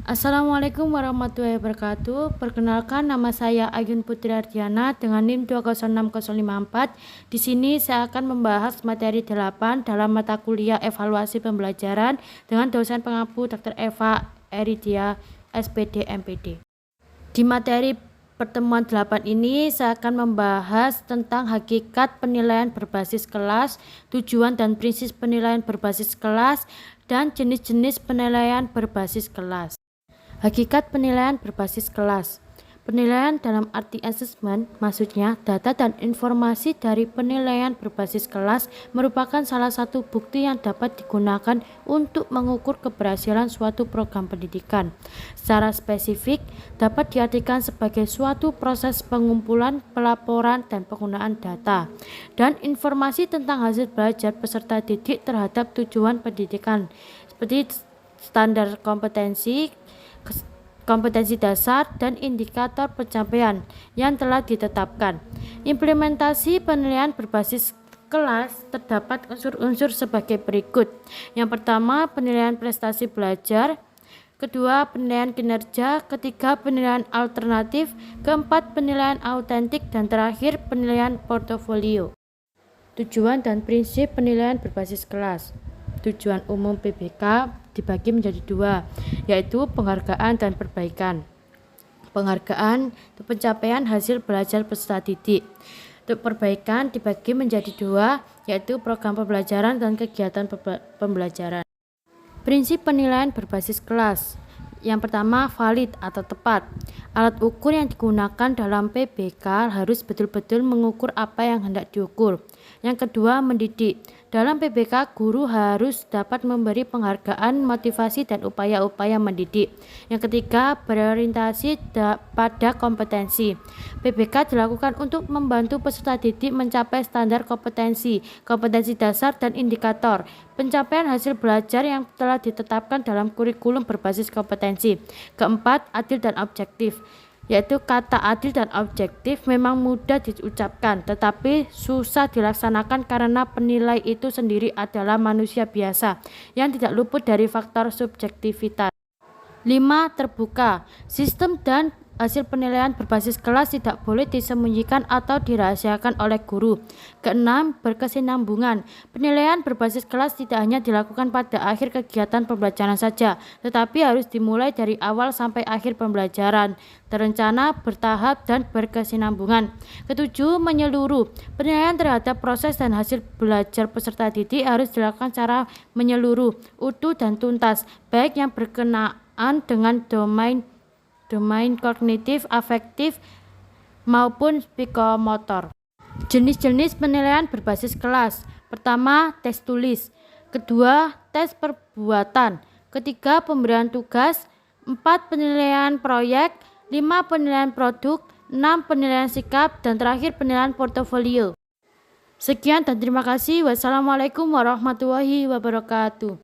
Assalamualaikum warahmatullahi wabarakatuh. Perkenalkan, nama saya Ayun Putri Ardiana dengan NIM 2060054. Di sini saya akan membahas materi 8 dalam mata kuliah evaluasi pembelajaran dengan dosen pengampu Dr. Eva Eridia, SPD MPD. Di materi pertemuan 8 ini saya akan membahas tentang hakikat penilaian berbasis kelas, tujuan dan prinsip penilaian berbasis kelas, dan jenis-jenis penilaian berbasis kelas. Hakikat penilaian berbasis kelas. Penilaian dalam arti assessment, maksudnya data dan informasi dari penilaian berbasis kelas merupakan salah satu bukti yang dapat digunakan untuk mengukur keberhasilan suatu program pendidikan. Secara spesifik, dapat diartikan sebagai suatu proses pengumpulan, pelaporan, dan penggunaan data dan informasi tentang hasil belajar peserta didik terhadap tujuan pendidikan, seperti standar kompetensi dasar, dan indikator pencapaian yang telah ditetapkan. Implementasi penilaian berbasis kelas terdapat unsur-unsur sebagai berikut. Yang pertama, penilaian prestasi belajar. Kedua, penilaian kinerja. Ketiga, penilaian alternatif. Keempat, penilaian autentik. Dan terakhir, penilaian portofolio. Tujuan dan prinsip penilaian berbasis kelas. Tujuan umum PBK dibagi menjadi dua, yaitu penghargaan dan perbaikan. Penghargaan untuk pencapaian hasil belajar peserta didik. Untuk perbaikan dibagi menjadi dua, yaitu program pembelajaran dan kegiatan pembelajaran. Prinsip penilaian berbasis kelas. Yang pertama, valid atau tepat. Alat ukur yang digunakan dalam PBK harus betul-betul mengukur apa yang hendak diukur. Yang kedua, mendidik. Dalam PBK, guru harus dapat memberi penghargaan, motivasi, dan upaya-upaya mendidik. Yang ketiga, berorientasi pada kompetensi. PBK dilakukan untuk membantu peserta didik mencapai standar kompetensi dasar, dan indikator pencapaian hasil belajar yang telah ditetapkan dalam kurikulum berbasis kompetensi. Keempat, adil dan objektif. Yaitu kata adil dan objektif memang mudah diucapkan, tetapi susah dilaksanakan karena penilai itu sendiri adalah manusia biasa yang tidak luput dari faktor subjektivitas. 5. Terbuka. Sistem dan hasil penilaian berbasis kelas tidak boleh disembunyikan atau dirahasiakan oleh guru. Keenam, berkesinambungan. Penilaian berbasis kelas tidak hanya dilakukan pada akhir kegiatan pembelajaran saja, tetapi harus dimulai dari awal sampai akhir pembelajaran, terencana, bertahap, dan berkesinambungan. Ketujuh, menyeluruh. Penilaian terhadap proses dan hasil belajar peserta didik harus dilakukan secara menyeluruh, utuh, dan tuntas, baik yang berkenaan dengan domain kognitif, afektif, maupun psikomotor. Jenis-jenis penilaian berbasis kelas. Pertama, tes tulis. Kedua, tes perbuatan. Ketiga, pemberian tugas. 4, penilaian proyek. 5, penilaian produk. 6, penilaian sikap. Dan terakhir, penilaian portofolio. Sekian dan terima kasih. Wassalamualaikum warahmatullahi wabarakatuh.